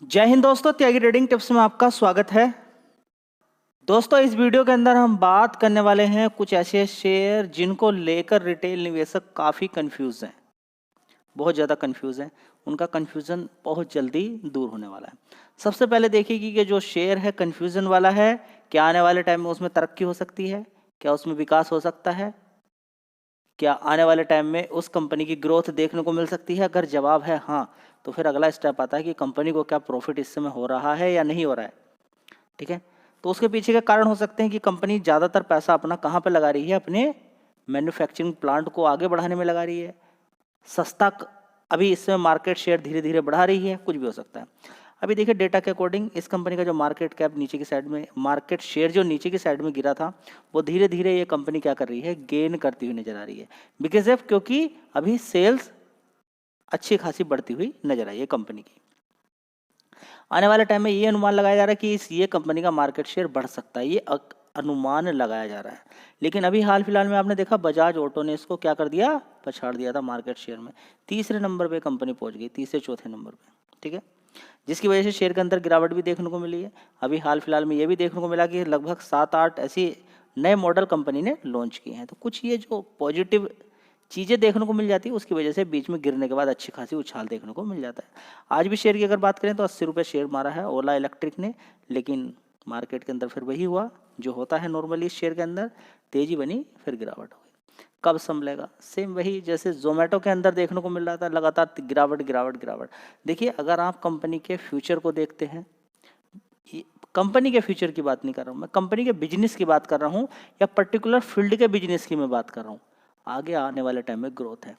जय हिंद दोस्तों, त्यागी trading tips में आपका स्वागत है। दोस्तों, इस वीडियो के अंदर हम बात करने वाले हैं कुछ ऐसे शेयर जिनको लेकर रिटेल निवेशक काफ़ी कंफ्यूज हैं, बहुत ज़्यादा कंफ्यूज हैं। उनका कंफ्यूजन बहुत जल्दी दूर होने वाला है। सबसे पहले देखिए कि ये जो शेयर है कंफ्यूजन वाला है, क्या आने वाले टाइम में उसमें तरक्की हो सकती है, क्या उसमें विकास हो सकता है, क्या आने वाले टाइम में उस कंपनी की ग्रोथ देखने को मिल सकती है। अगर जवाब है हाँ, तो फिर अगला स्टेप आता है कि कंपनी को क्या प्रॉफिट इस समय हो रहा है या नहीं हो रहा है। ठीक है, तो उसके पीछे के कारण हो सकते हैं कि कंपनी ज़्यादातर पैसा अपना कहाँ पे लगा रही है, अपने मैन्युफैक्चरिंग प्लांट को आगे बढ़ाने में लगा रही है। अभी इसमें मार्केट शेयर धीरे धीरे बढ़ा रही है, कुछ भी हो सकता है। अभी देखिए डेटा के अकॉर्डिंग इस कंपनी का जो मार्केट कैप नीचे की साइड में, मार्केट शेयर जो नीचे की साइड में गिरा था, वो धीरे धीरे ये कंपनी क्या कर रही है, गेन करती हुई नजर आ रही है। बिकॉज ऑफ क्योंकि अभी सेल्स अच्छी खासी बढ़ती हुई नजर आई है कंपनी की। आने वाले टाइम में ये अनुमान लगाया जा रहा है कि ये कंपनी का मार्केट शेयर बढ़ सकता है, ये अनुमान लगाया जा रहा है। लेकिन अभी हाल फिलहाल में आपने देखा बजाज ऑटो ने इसको क्या कर दिया, पछाड़ दिया था मार्केट शेयर में। तीसरे नंबर पे कंपनी पहुंच गई, तीसरे चौथे नंबर पे। ठीक है, जिसकी वजह से शेयर के अंदर गिरावट भी देखने को मिली है। अभी हाल फिलहाल में ये भी देखने को मिला कि लगभग 7-8 ऐसी नए मॉडल कंपनी ने लॉन्च किए हैं। तो कुछ ये जो पॉजिटिव चीज़ें देखने को मिल जाती है, उसकी वजह से बीच में गिरने के बाद अच्छी खासी उछाल देखने को मिल जाता है। आज भी शेयर की अगर बात करें तो 80 रुपये शेयर मारा है ओला इलेक्ट्रिक ने, लेकिन मार्केट के अंदर फिर वही हुआ जो होता है नॉर्मली शेयर के अंदर, तेजी बनी फिर गिरावट हो गई। कब संभलेगा, सेम वही जैसे जोमेटो के अंदर देखने को मिल रहा था, लगातार गिरावट गिरावट गिरावट। देखिए, अगर आप कंपनी के फ्यूचर को देखते हैं, कंपनी के फ्यूचर की बात नहीं कर रहा हूँ मैं, कंपनी के बिजनेस की बात कर रहा हूँ, या पर्टिकुलर फील्ड के बिजनेस की मैं बात कर रहा हूँ। आगे आने वाले टाइम में ग्रोथ है,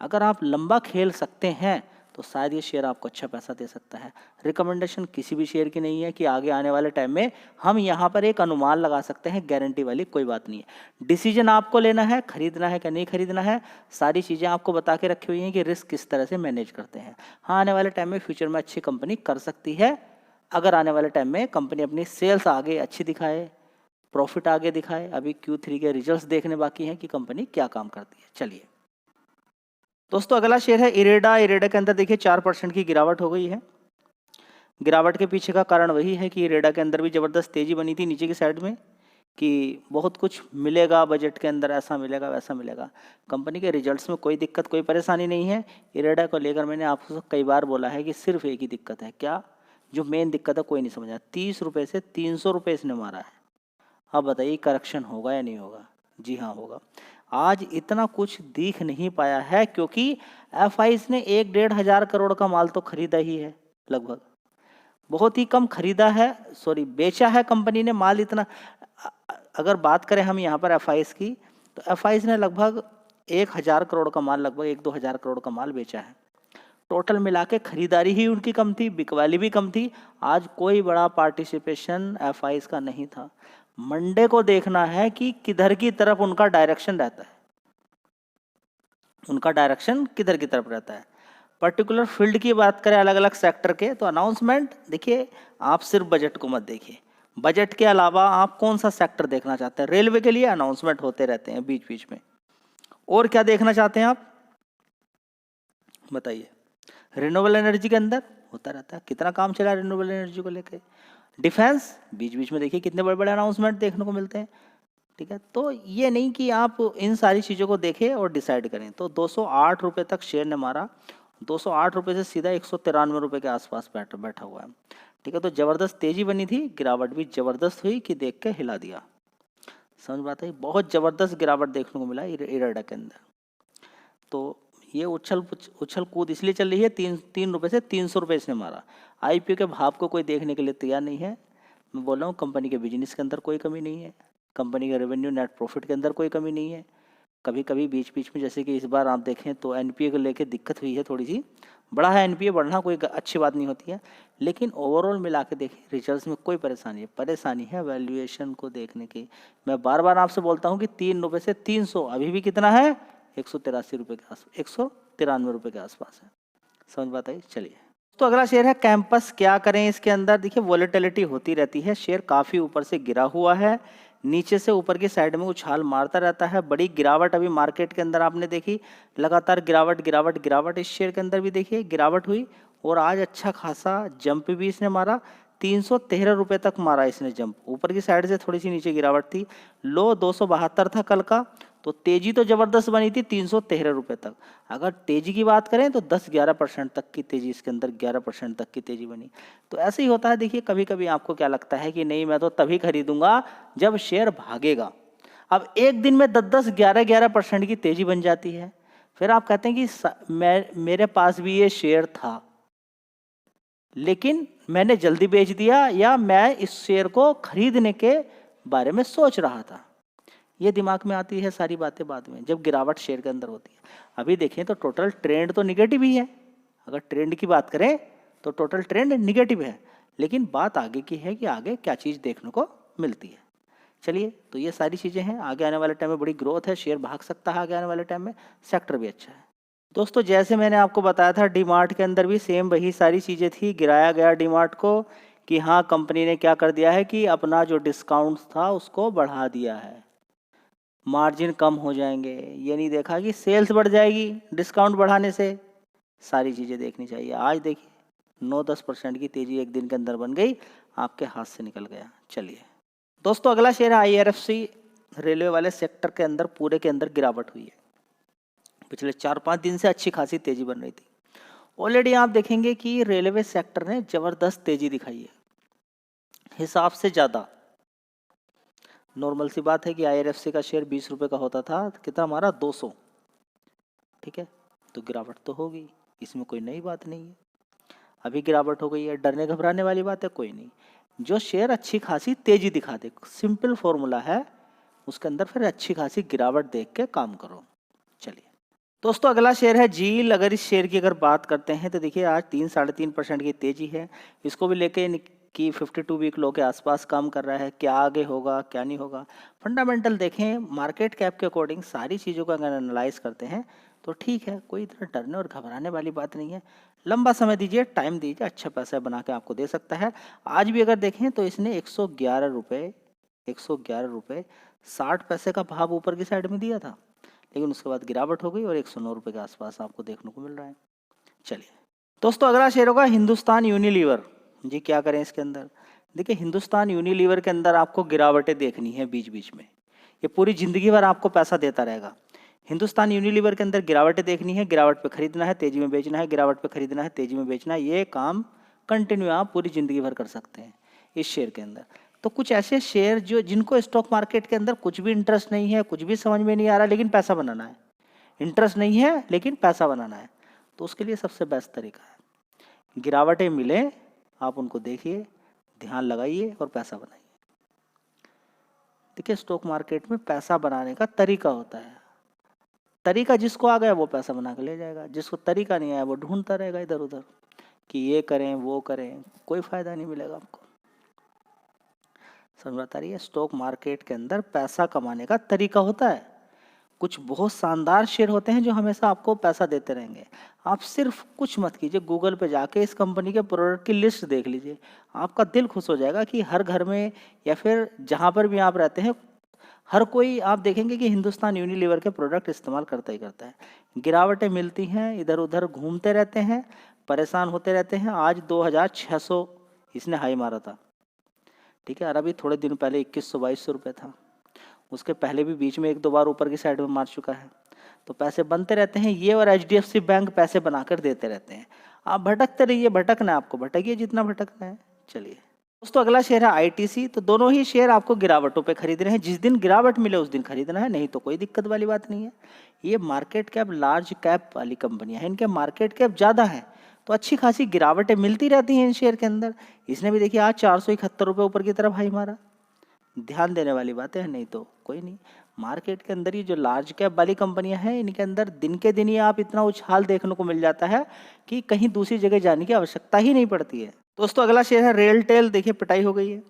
अगर आप लंबा खेल सकते हैं तो शायद ये शेयर आपको अच्छा पैसा दे सकता है। रिकमेंडेशन किसी भी शेयर की नहीं है कि आगे आने वाले टाइम में हम यहाँ पर एक अनुमान लगा सकते हैं, गारंटी वाली कोई बात नहीं है। डिसीजन आपको लेना है, खरीदना है क्या नहीं खरीदना है, सारी चीज़ें आपको बता के रखी हुई हैं कि रिस्क किस तरह से मैनेज करते हैं। हाँ, आने वाले टाइम में फ्यूचर में अच्छी कंपनी कर सकती है, अगर आने वाले टाइम में कंपनी अपनी सेल्स आगे अच्छी दिखाए, प्रॉफिट आगे दिखाए। अभी Q3 के रिजल्ट्स देखने बाकी हैं कि कंपनी क्या काम करती है। चलिए दोस्तों, अगला शेयर है इरेडा। इरेडा के अंदर देखिए 4% की गिरावट हो गई है। गिरावट के पीछे का कारण वही है कि इरेडा के अंदर भी ज़बरदस्त तेज़ी बनी थी नीचे की साइड में, कि बहुत कुछ मिलेगा बजट के अंदर, ऐसा मिलेगा वैसा मिलेगा। कंपनी के रिजल्ट्स में कोई दिक्कत कोई परेशानी नहीं है। इरेडा को लेकर मैंने आपको कई बार बोला है कि सिर्फ एक ही दिक्कत है, क्या जो मेन दिक्कत है कोई नहीं समझा, 30 रुपये से 300 रुपये इसने मारा है। अब बताइए करेक्शन होगा या नहीं होगा? जी हाँ, होगा। आज इतना कुछ दिख नहीं पाया है क्योंकि एफआईज ने 1-1.5 हज़ार का माल तो खरीदा ही है, लगभग बहुत ही कम खरीदा है, सॉरी बेचा है कंपनी ने माल इतना। अगर बात करें हम यहाँ पर एफआईज की, तो एफआईज ने लगभग 1,000 करोड़ का माल, लगभग 1-2 हज़ार करोड़ का माल बेचा है। टोटल मिला के खरीदारी ही उनकी कम थी, बिकवाली भी कम थी। आज कोई बड़ा पार्टिसिपेशन एफआईज का नहीं था। मंडे को देखना है कि किधर की तरफ उनका डायरेक्शन रहता है, उनका डायरेक्शन किधर की तरफ रहता है। पर्टिकुलर फील्ड की बात करें, अलग अलग सेक्टर के, तो अनाउंसमेंट देखिए, आप सिर्फ बजट को मत देखिए, बजट के अलावा आप कौन सा सेक्टर देखना चाहते हैं। रेलवे के लिए अनाउंसमेंट होते रहते हैं बीच बीच में, और क्या देखना चाहते हैं आप बताइए। रिन्यूएबल एनर्जी के अंदर होता रहता है, कितना काम चला रिन्यूएबल एनर्जी को लेकर। डिफेंस बीच बीच में देखिए कितने बड़े बड़े अनाउंसमेंट देखने को मिलते हैं। ठीक है, तो ये नहीं कि आप इन सारी चीज़ों को देखें और डिसाइड करें। तो 208 रुपये तक शेयर ने मारा, 208 रुपये से सीधा 193 रुपये के आसपास बैठा हुआ है। ठीक है, तो ज़बरदस्त तेज़ी बनी थी, गिरावट भी ज़बरदस्त हुई कि देख के हिला दिया। समझ बात है, बहुत ज़बरदस्त गिरावट देखने को मिला इरेडा के अंदर। तो ये उछल कूद इसलिए चल रही है, 3 रुपये से 300 रुपये इसने मारा। आईपीओ के भाव को कोई देखने के लिए तैयार नहीं है। मैं बोल रहा हूँ कंपनी के बिजनेस के अंदर कोई कमी नहीं है, कंपनी के रेवेन्यू नेट प्रॉफिट के अंदर कोई कमी नहीं है। कभी कभी बीच बीच में, जैसे कि इस बार आप देखें तो एनपीए को लेकर दिक्कत हुई है, थोड़ी सी बड़ा है एनपीए, बढ़ना कोई अच्छी बात नहीं होती है। लेकिन ओवरऑल मिला के देखें रिजल्ट्स में कोई परेशानी है वैल्यूएशन को देखने की। मैं बार बार आपसे बोलता हूँ कि 3 रुपये से 300 अभी भी कितना है, 183 रुपये के आसपास, 193 रुपये के आसपास है। समझ बात आई। चलिए, तो अगला शेयर है कैंपस। क्या करें इसके अंदर, देखिए वॉलेटिलिटी होती रहती है, शेयर काफ़ी ऊपर से गिरा हुआ है, नीचे से ऊपर की साइड में उछाल मारता रहता है। बड़ी गिरावट अभी मार्केट के अंदर आपने देखी, लगातार गिरावट गिरावट गिरावट। इस शेयर के अंदर भी देखिए गिरावट हुई और आज अच्छा खासा जंप भी इसने मारा, 313 रुपये तक मारा इसने जंप। ऊपर की साइड से थोड़ी सी नीचे गिरावट थी, लो 272 था कल का, तो तेजी तो जबरदस्त बनी थी 313 रुपये तक। अगर तेजी की बात करें तो 10-11% तक की तेजी इसके अंदर, 11% तक की तेजी बनी। तो ऐसे ही होता है। देखिए कभी कभी आपको क्या लगता है कि नहीं मैं तो तभी खरीदूंगा जब शेयर भागेगा। अब एक दिन में 10-10, 11-11% की तेजी बन जाती है। फिर आप कहते हैं कि मेरे पास भी ये शेयर था लेकिन मैंने जल्दी बेच दिया, या मैं इस शेयर को खरीदने के बारे में सोच रहा था। ये दिमाग में आती है सारी बातें बाद में, जब गिरावट शेयर के अंदर होती है। अभी देखें तो टोटल ट्रेंड तो निगेटिव ही है। अगर ट्रेंड की बात करें तो टोटल ट्रेंड निगेटिव है, लेकिन बात आगे की है कि आगे क्या चीज़ देखने को मिलती है। चलिए, तो ये सारी चीज़ें हैं। आगे आने वाले टाइम में बड़ी ग्रोथ है, शेयर भाग सकता है आगे आने वाले टाइम में, सेक्टर भी अच्छा है। दोस्तों जैसे मैंने आपको बताया था, डीमार्ट के अंदर भी सेम वही सारी चीज़ें थी। गिराया गया डीमार्ट को कि हाँ कंपनी ने क्या कर दिया है कि अपना जो डिस्काउंट था उसको बढ़ा दिया है, मार्जिन कम हो जाएंगे। ये नहीं देखा कि सेल्स बढ़ जाएगी डिस्काउंट बढ़ाने से। सारी चीज़ें देखनी चाहिए। आज देखिए 9-10% की तेज़ी एक दिन के अंदर बन गई, आपके हाथ से निकल गया। चलिए दोस्तों, अगला शेयर है IRFC। रेलवे वाले सेक्टर के अंदर पूरे के अंदर गिरावट हुई है। पिछले 4-5 दिन से अच्छी खासी तेजी बन रही थी। ऑलरेडी आप देखेंगे कि रेलवे सेक्टर ने जबरदस्त तेजी दिखाई है, हिसाब से ज़्यादा। नॉर्मल सी बात है कि IRFC का शेयर 20 रुपये का होता था, कितना हमारा 200। ठीक है, तो गिरावट तो होगी, इसमें कोई नई बात नहीं है। अभी गिरावट हो गई है, डरने घबराने वाली बात है कोई नहीं। जो शेयर अच्छी खासी तेजी दिखा दे, सिंपल फॉर्मूला है, उसके अंदर फिर अच्छी खासी गिरावट देख के काम करो। चलिए दोस्तों, अगला शेयर है झील। अगर इस शेयर की अगर बात करते हैं तो देखिए आज 3-3.5% की तेजी है। इसको भी लेके कि 52 वीक लो के आसपास काम कर रहा है। क्या आगे होगा क्या नहीं होगा, फंडामेंटल देखें, मार्केट कैप के अकॉर्डिंग सारी चीज़ों का अगर एनालाइज करते हैं तो ठीक है, कोई इतना डरने और घबराने वाली बात नहीं है। लंबा समय दीजिए, टाइम दीजिए, अच्छा पैसा बना के आपको दे सकता है। आज भी अगर देखें तो इसने 111 रुपये 60 पैसे का भाव ऊपर की साइड में दिया था, लेकिन उसके बाद गिरावट हो गई और 109 रुपये के आसपास आपको देखने को मिल रहा है। चलिए दोस्तों, अगला शेयर होगा हिंदुस्तान यूनिलीवर जी। क्या करें इसके अंदर, देखिए हिंदुस्तान यूनिलीवर के अंदर आपको गिरावटें देखनी है बीच बीच में। ये पूरी ज़िंदगी भर आपको पैसा देता रहेगा। हिंदुस्तान यूनिलीवर के अंदर गिरावटें देखनी है, गिरावट पे खरीदना है, तेजी में बेचना है, गिरावट पे खरीदना है, तेजी में बेचना है। ये काम कंटिन्यू आप पूरी ज़िंदगी भर कर सकते हैं इस शेयर के अंदर। तो कुछ ऐसे शेयर जो जिनको स्टॉक मार्केट के अंदर कुछ भी इंटरेस्ट नहीं है, कुछ भी समझ में नहीं आ रहा, लेकिन पैसा बनाना है। इंटरेस्ट नहीं है लेकिन पैसा बनाना है, तो उसके लिए सबसे बेस्ट तरीका है, गिरावटें मिले आप उनको देखिए, ध्यान लगाइए और पैसा बनाइए। देखिए स्टॉक मार्केट में पैसा बनाने का तरीका होता है। तरीका जिसको आ गया वो पैसा बना के ले जाएगा, जिसको तरीका नहीं आया वो ढूंढता रहेगा इधर उधर कि ये करें वो करें, कोई फायदा नहीं मिलेगा आपको। समझ बता रही है, स्टॉक मार्केट के अंदर पैसा कमाने का तरीका होता है। कुछ बहुत शानदार शेयर होते हैं जो हमेशा आपको पैसा देते रहेंगे। आप सिर्फ कुछ मत कीजिए, गूगल पे जाके इस कंपनी के प्रोडक्ट की लिस्ट देख लीजिए, आपका दिल खुश हो जाएगा कि हर घर में या फिर जहाँ पर भी आप रहते हैं, हर कोई आप देखेंगे कि हिंदुस्तान यूनिलीवर के प्रोडक्ट इस्तेमाल करता ही करता है। गिरावटें मिलती हैं, इधर उधर घूमते रहते हैं, परेशान होते रहते हैं। आज 2600 इसने हाई मारा था। ठीक है, और अभी थोड़े दिन पहले 2100-2200 रुपये था। उसके पहले भी बीच में 1-2 बार ऊपर की साइड में मार चुका है। तो पैसे बनते रहते हैं ये, और HDFC बैंक पैसे बनाकर देते रहते हैं। आप भटकते रहिए, भटकना है आपको, भटकिए जितना भटकना है। चलिए दोस्तों, अगला शेयर है ITC। तो दोनों ही शेयर आपको गिरावटों पे खरीदने हैं। जिस दिन गिरावट मिले उस दिन खरीदना है, नहीं तो कोई दिक्कत वाली बात नहीं है। ये मार्केट कैप, लार्ज कैप वाली कंपनियां हैं, इनके मार्केट कैप ज़्यादा है, तो अच्छी खासी गिरावटें मिलती रहती हैं इन शेयर के अंदर। इसने भी देखिए आज 471 रुपये ऊपर की तरफ हाई मारा। ध्यान देने वाली बातें हैं, नहीं तो कोई नहीं। मार्केट के अंदर ये जो लार्ज कैप वाली कंपनियां हैं, इनके अंदर दिन के दिन ही आप इतना उछाल देखने को मिल जाता है कि कहीं दूसरी जगह जाने की आवश्यकता ही नहीं पड़ती है। दोस्तों अगला शेयर है रेलटेल। देखिए पिटाई हो गई है,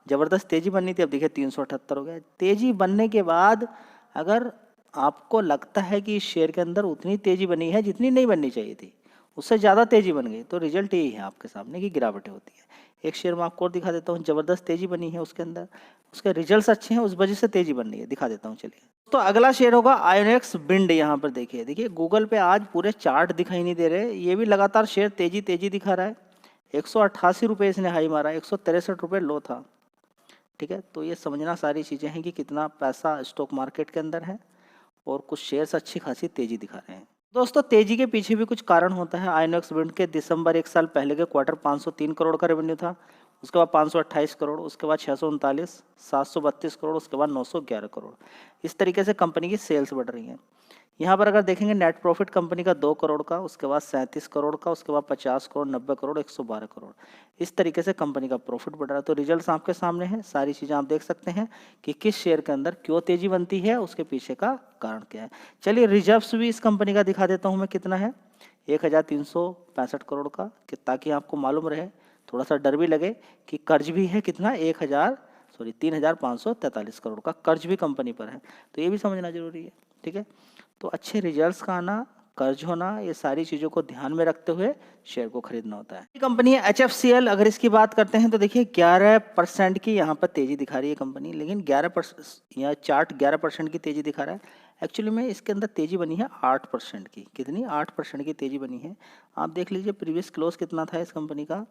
जबरदस्त तेजी बननी थी, अब देखिए 378 हो गया। तेजी बनने के बाद अगर आपको लगता है कि इस शेयर के अंदर उतनी तेजी बनी है जितनी नहीं बननी चाहिए थी, उससे ज़्यादा तेज़ी बन गई, तो रिजल्ट यही है आपके सामने कि गिरावटें होती है। एक शेयर में आपको और दिखा देता हूँ, ज़बरदस्त तेज़ी बनी है उसके अंदर, उसके रिजल्ट्स अच्छे हैं, उस वजह से तेज़ी बन रही है। दिखा देता हूँ चलिए। तो अगला शेयर होगा आयोनेक्स विंड। यहाँ पर देखिए गूगल पे आज पूरे चार्ट दिखाई नहीं दे रहे, ये भी लगातार शेयर तेज़ी दिखा रहा है। 188 रुपये इसने हाई मारा, 163 रुपये लो था। ठीक है, तो ये समझना सारी चीज़ें हैं कि कितना पैसा स्टॉक मार्केट के अंदर है और कुछ शेयर्स अच्छी खासी तेज़ी दिखा रहे हैं। दोस्तों तेजी के पीछे भी कुछ कारण होता है। आइनॉक्स विंड के दिसंबर एक साल पहले के क्वार्टर 503 करोड़ का रेवेन्यू था, उसके बाद 528 करोड़, उसके बाद 639, 732 करोड़, उसके बाद 911 करोड़। इस तरीके से कंपनी की सेल्स बढ़ रही हैं। यहाँ पर अगर देखेंगे नेट प्रॉफिट कंपनी का 2 करोड़ का, उसके बाद 37 करोड़ का, उसके बाद 50 करोड़, 90 करोड़, 112 करोड़। इस तरीके से कंपनी का प्रॉफिट बढ़ रहा है। तो रिजल्ट्स आपके सामने हैं, सारी चीज़ें आप देख सकते हैं कि किस शेयर के अंदर क्यों तेजी बनती है, उसके पीछे का कारण क्या है। चलिए रिजर्व्स भी इस कंपनी का दिखा देता हूँ मैं कितना है, 1365 करोड़ का, ताकि आपको मालूम रहे, थोड़ा सा डर भी लगे कि कर्ज भी है कितना, 3543 करोड़ का कर्ज भी कंपनी पर है। तो ये भी समझना जरूरी है। ठीक है, तो अच्छे रिजल्ट्स का आना, कर्ज होना, ये सारी चीज़ों को ध्यान में रखते हुए शेयर को खरीदना होता है। कंपनी है HFCL। अगर इसकी बात करते हैं तो देखिए 11% की यहाँ पर तेजी दिखा रही है कंपनी, लेकिन 11% यहाँ चार्ट 11% की तेजी दिखा रहा है। एक्चुअली में इसके अंदर तेजी बनी है 8% की। कितनी? 8% की तेजी बनी है। आप देख लीजिए प्रीवियस क्लोज कितना था इस कंपनी का,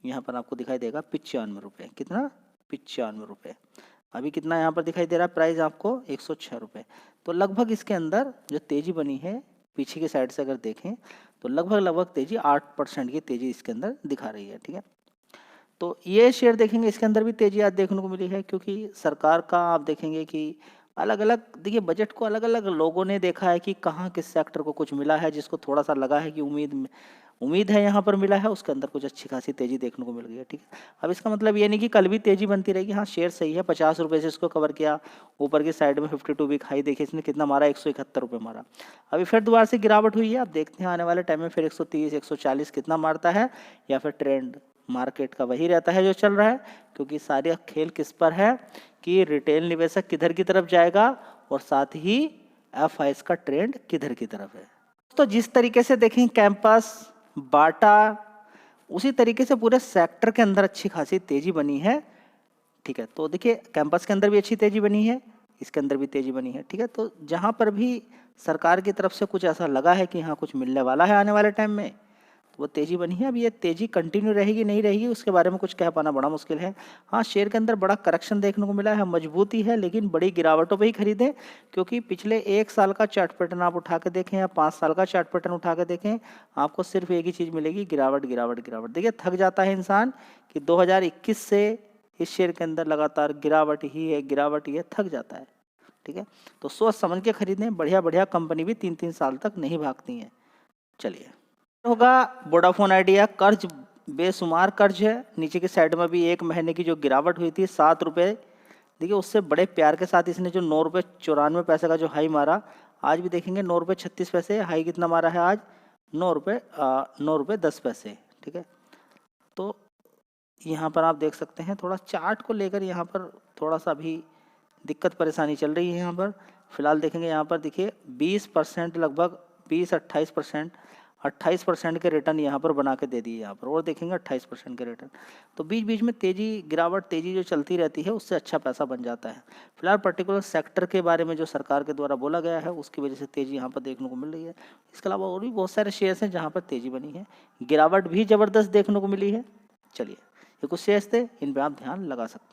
यहाँ पर आपको दिखाई देगा 95 रुपये। कितना? 95 रुपये। अभी कितना यहाँ पर दिखाई दे रहा है प्राइस आपको? 106 रुपये। तो लगभग इसके अंदर जो तेजी बनी है पीछे की साइड से अगर देखें तो लगभग तेजी 8% की तेजी इसके अंदर दिखा रही है। ठीक है, तो ये शेयर देखेंगे इसके अंदर भी तेजी आज देखने को मिली है, क्योंकि सरकार का आप देखेंगे कि अलग अलग, देखिए बजट को अलग अलग लोगों ने देखा है कि कहाँ किस सेक्टर को कुछ मिला है, जिसको थोड़ा सा लगा है कि उम्मीद है यहाँ पर मिला है, उसके अंदर कुछ अच्छी खासी तेजी देखने को मिल गई है। ठीक है, अब इसका मतलब ये नहीं कि कल भी तेजी बनती रहेगी। हाँ शेयर सही है, 50 रुपये से इसको कवर किया, ऊपर की साइड में 52 वीक हाई देखिए इसने कितना मारा, 171 रुपये मारा। अभी फिर दोबारा से गिरावट हुई है, अब देखते हैं आने वाले टाइम में फिर 130 140 कितना मारता है, या फिर ट्रेंड मार्केट का वही रहता है जो चल रहा है, क्योंकि सारे खेल किस पर है कि रिटेल निवेशक किधर की तरफ जाएगा और साथ ही एफआईएस का ट्रेंड किधर की तरफ है। तो जिस तरीके से देखें कैंपस, बाटा, उसी तरीके से पूरे सेक्टर के अंदर अच्छी खासी तेजी बनी है। ठीक है, तो देखिए कैंपस के अंदर भी अच्छी तेजी बनी है, इसके अंदर भी तेजी बनी है। ठीक है, तो जहां पर भी सरकार की तरफ से कुछ ऐसा लगा है कि यहाँ कुछ मिलने वाला है आने वाले टाइम में, तो वो तेजी बनी है। अब ये तेजी कंटिन्यू रहेगी नहीं रहेगी उसके बारे में कुछ कह पाना बड़ा मुश्किल है। हाँ शेयर के अंदर बड़ा करेक्शन देखने को मिला है, मजबूती है, लेकिन बड़ी गिरावटों पे ही खरीदें, क्योंकि पिछले 1 साल का चार्ट पैटर्न आप उठा के देखें या 5 साल का चार्ट पैटर्न उठा के देखें, आपको सिर्फ एक ही चीज़ मिलेगी, गिरावट गिरावट गिरावट। देखिए थक जाता है इंसान कि 2021 से इस शेयर के अंदर लगातार गिरावट ही है, गिरावट ही है, थक जाता है। ठीक है, तो सोच समझ के खरीदें, बढ़िया बढ़िया कंपनी भी 3-3 साल तक नहीं भागती हैं। चलिए होगा वोडाफोन आइडिया। कर्ज बेशुमार कर्ज है, नीचे की साइड में भी 1 महीने की जो गिरावट हुई थी 7 रुपये, देखिए उससे बड़े प्यार के साथ इसने जो 9 रुपये 94 का जो हाई मारा, आज भी देखेंगे 9 रुपये 36 पैसे, हाई कितना मारा है आज? 9 रुपये 10 पैसे। ठीक है, तो यहाँ पर आप देख सकते हैं थोड़ा चार्ट को लेकर यहाँ पर थोड़ा सा भी दिक्कत परेशानी चल रही है। यहाँ पर फिलहाल देखेंगे, यहाँ पर देखिए 20% लगभग 20-28%, 28% के रिटर्न यहाँ पर बना के दे दिए यहाँ पर, और देखेंगे 28% के रिटर्न। तो बीच बीच में तेजी गिरावट तेजी जो चलती रहती है उससे अच्छा पैसा बन जाता है। फिलहाल पर्टिकुलर सेक्टर के बारे में जो सरकार के द्वारा बोला गया है उसकी वजह से तेजी यहाँ पर देखने को मिल रही है। इसके अलावा और भी बहुत सारे शेयर्स हैं जहाँ पर तेजी बनी है, गिरावट भी ज़बरदस्त देखने को मिली है। चलिए ये कुछ शेयर्स थे, इन पर आप ध्यान लगा सकते हैं।